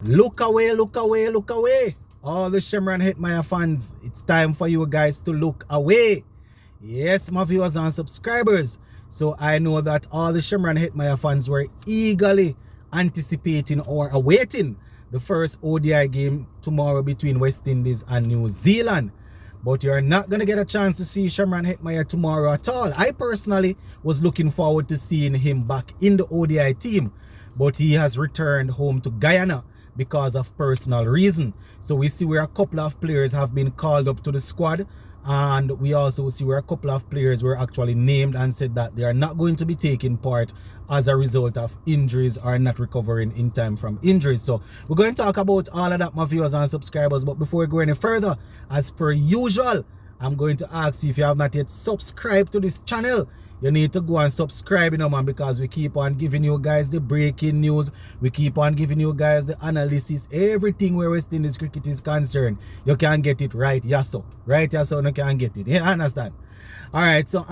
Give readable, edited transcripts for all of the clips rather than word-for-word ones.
Look away, look away, look away. All the Shemran Hetmyer fans, it's time for you guys to look away. Yes, my viewers and subscribers. So I know that all the Shemran Hetmyer fans were eagerly anticipating or awaiting the first ODI game tomorrow between West Indies and New Zealand. But you're not going to get a chance to see Shemran Hetmyer tomorrow at all. I personally was looking forward to seeing him back in the ODI team, but he has returned home to Guyana because of personal reason. So we see where a couple of players have been called up to the squad, and we also see where a couple of players were actually named and said that they are not going to be taking part as a result of injuries or not recovering in time from injuries. So we're going to talk about all of that, my viewers and subscribers. But before we go any further, as per usual, I'm going to ask you, if you have not yet subscribed to this channel, you need to go and subscribe, man, because we keep on giving you guys the breaking news. We keep on giving you guys the analysis, everything where West Indies cricket is concerned. You can get it right, yes, so. Right, yes, so you can get it. You understand? All right, so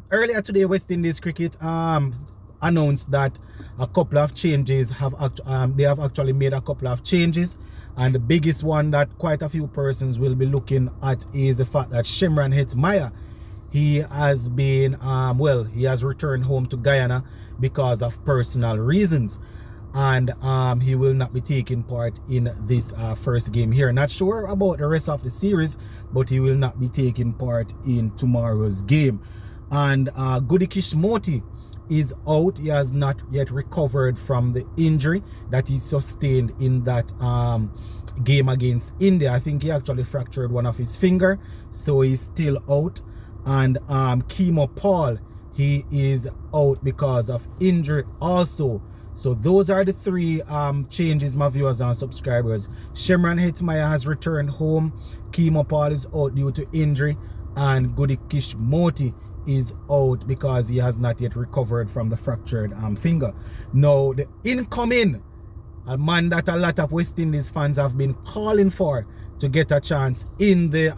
earlier today, West Indies cricket announced that a couple of changes they have actually made a couple of changes. And the biggest one that quite a few persons will be looking at is the fact that Shemran Hetmyer, he has been, he has returned home to Guyana because of personal reasons. And he will not be taking part in this first game here. Not sure about the rest of the series, but he will not be taking part in tomorrow's game. And Goody Kishmoti is out. He has not yet recovered from the injury that he sustained in that game against India. I think he actually fractured one of his finger, so he's still out. And Chemo Paul, he is out because of injury also. So those are the three changes, my viewers and subscribers. Shemran Hetmyer has returned home, Chemo Paul is out due to injury, and Goody Kishmoti is out because he has not yet recovered from the fractured finger. Now, the incoming, a man that a lot of West Indies fans have been calling for to get a chance in the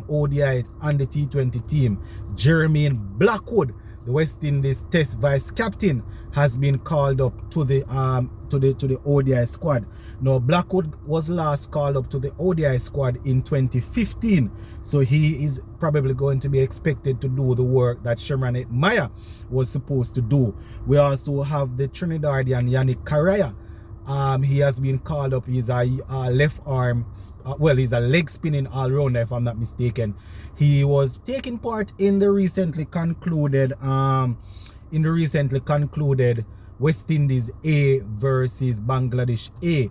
ODI and the T20 team, Jermaine Blackwood, the West Indies Test vice captain, has been called up to the ODI squad. Now, Blackwood was last called up to the ODI squad in 2015, so he is probably going to be expected to do the work that Shemran Hetmyer was supposed to do. We also have the Trinidadian Yannick Caraya. He has been called up. He's a left arm, he's a leg spinning all-rounder, if I'm not mistaken. He was taking part in the recently concluded West Indies A versus Bangladesh A.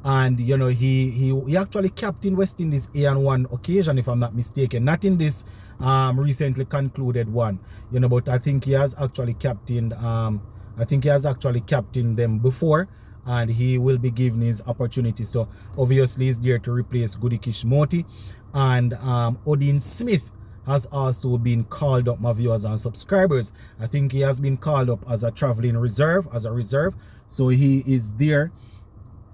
And you know, he actually captained West Indies A on one occasion, if I'm not mistaken. Not in this recently concluded one, you know, but I think he has actually captained them before, and he will be given his opportunity. So obviously he's there to replace Goody Kishmoti. And Odin Smith has also been called up, my viewers and subscribers. I think he has been called up as a traveling reserve, so he is there.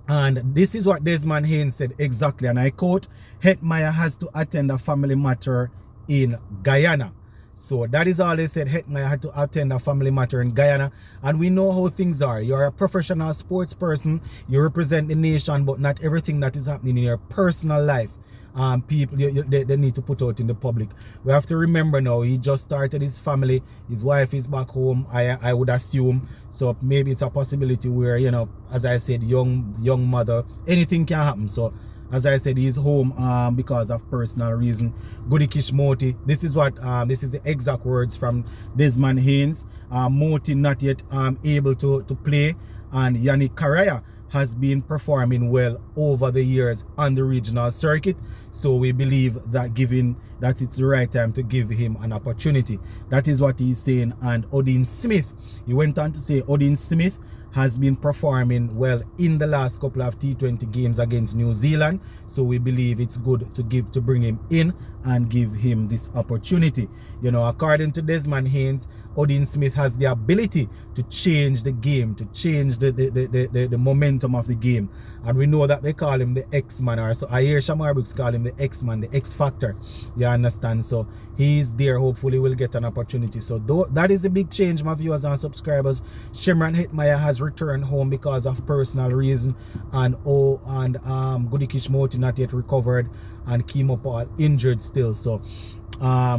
And this is what Desmond Haynes said exactly, and I quote, "Hetmyer has to attend a family matter in Guyana." So that is all they said. Hetmyer had to attend a family matter in Guyana. And we know how things are. You're a professional sports person. You represent the nation, but not everything that is happening in your personal life, people they need to put out in the public. We have to remember now, he just started his family. His wife is back home, I would assume. So maybe it's a possibility where, you know, as I said, young mother, anything can happen. So as I said, he's home because of personal reason. Goody Kishmoti, this is the exact words from Desmond Haynes. Moti not yet able to play, and Yannick Caraya has been performing well over the years on the regional circuit. So we believe that it's the right time to give him an opportunity. That is what he's saying. And Odin Smith, he went on to say, Odin Smith has been performing well in the last couple of T20 games against New Zealand. So we believe it's good to bring him in and give him this opportunity. You know, according to Desmond Haynes, Odin Smith has the ability to change the game, to change the momentum of the game. And we know that they call him the X-Man, or so I hear Shamar Brooks call him the X-Man, the X-Factor. You understand? So he's there. Hopefully we'll get an opportunity. So that is the big change, my viewers and subscribers. Shimron Hetmyer has returned home because of personal reason, and Goody Kishmoti not yet recovered, and Kimo Paul injured still. So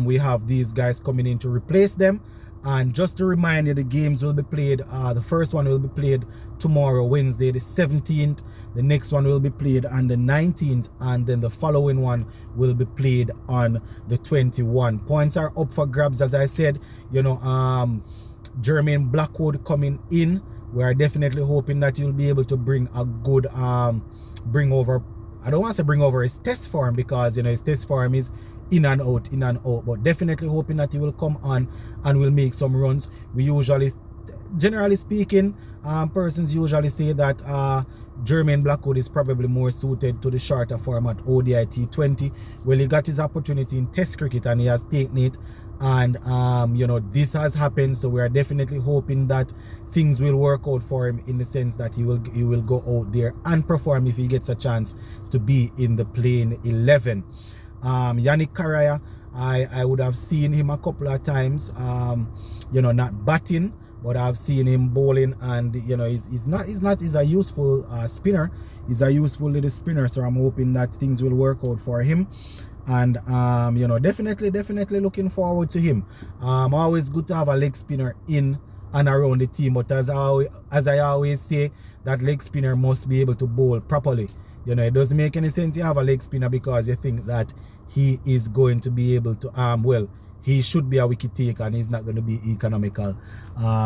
we have these guys coming in to replace them. And just to remind you, the games will be played, the first one will be played tomorrow, Wednesday the 17th. The next one will be played on the 19th, and then the following one will be played on the 21st. Points are up for grabs, as I said. You know, Jermaine Blackwood coming in. We are definitely hoping that he'll be able to bring a good bring over. I don't want to say bring over his test form, because you know his test form is in and out, but definitely hoping that he will come on and will make some runs. We usually, generally speaking, persons usually say that Jermaine Blackwood is probably more suited to the shorter format ODI T20. Well, he got his opportunity in Test cricket and he has taken it, and you know, this has happened. So we are definitely hoping that things will work out for him, in the sense that he will go out there and perform if he gets a chance to be in the playing 11. Yannick Karaya, I would have seen him a couple of times, you know, not batting, but I've seen him bowling, and you know, he's a useful spinner. He's a useful little spinner, so I'm hoping that things will work out for him. And you know, definitely looking forward to him. Always good to have a leg spinner in and around the team, but as I always say, that leg spinner must be able to bowl properly. You know, it doesn't make any sense you have a leg spinner because you think that he is going to be able to well, he should be a wicket taker and he's not going to be economical.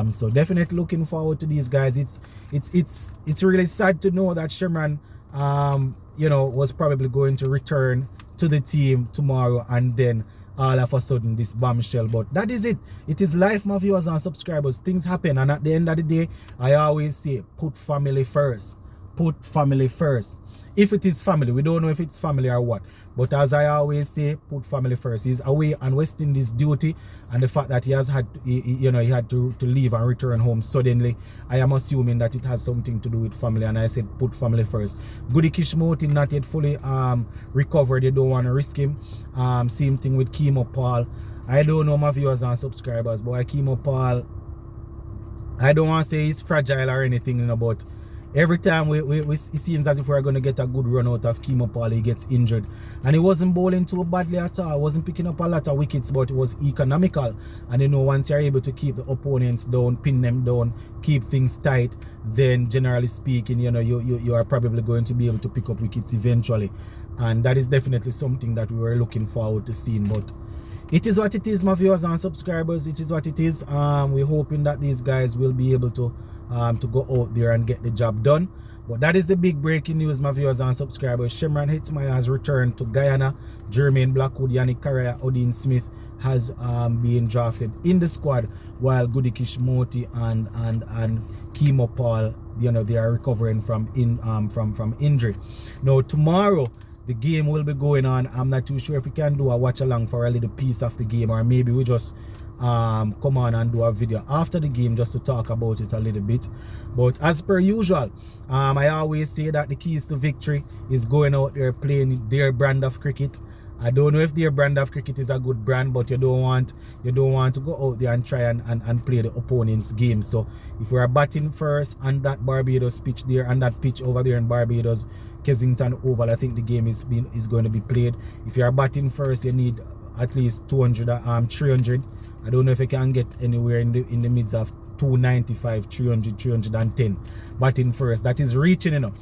So definitely looking forward to these guys. It's really sad to know that Shimron you know, was probably going to return to the team tomorrow, and then all of a sudden this bombshell. But that is it. It is life, my viewers and subscribers. Things happen, and at the end of the day, I always say, put family first. Put family first. If it is family, we don't know if it's family or what, but as I always say, put family first. He's away on West Indies duty, and the fact that he has had you know, he had to leave and return home suddenly, I am assuming that it has something to do with family, and I said put family first. Goody Kishmoti not yet fully recovered. You don't want to risk him. Same thing with Kimo Paul. I don't know, my viewers and subscribers, but Kimo Paul, I don't want to say he's fragile or anything, you know, but every time it seems as if we're going to get a good run out of Kimo Paul, he gets injured. And he wasn't bowling too badly at all. Wasn't picking up a lot of wickets, but it was economical. And you know, once you're able to keep the opponents down, pin them down, keep things tight, then generally speaking, you know, you are probably going to be able to pick up wickets eventually. And that is definitely something that we were looking forward to seeing. But it is what it is, my viewers and subscribers. It is what it is. We're hoping that these guys will be able to go out there and get the job done. But that is the big breaking news, my viewers and subscribers. Shimron Hetmyer has returned to Guyana. Jermaine Blackwood, Yannick Karaya, Odin Smith has been drafted in the squad, while Goody Kishmoti and Kimo Paul, you know, they are recovering from injury. Now tomorrow the game will be going on. I'm not too sure if we can do a watch along for a little piece of the game, or maybe we just come on and do a video after the game just to talk about it a little bit. But as per usual, I always say that the keys to victory is going out there playing their brand of cricket. I don't know if their brand of cricket is a good brand, but you don't want to go out there and try and play the opponent's game. So if we are batting first on that Barbados pitch there, and that pitch over there in Barbados, Kensington Oval, I think the game is going to be played. If you are batting first, you need at least 300. I don't know if you can get anywhere in the midst of 295, 300, 310 batting first. That is reaching, you know.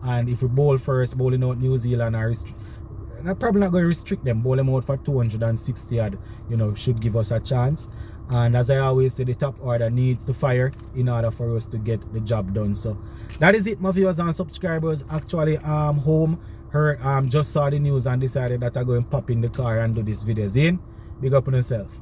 And if we bowl first, bowling out New Zealand, I'm probably not going to restrict them. Bowl them out for 260 odd, you know, should give us a chance. And as I always say, the top order needs to fire in order for us to get the job done. So that is it, my viewers and subscribers. Actually, home just saw the news and decided that I'm going to pop in the car and do this video. Big up on yourself.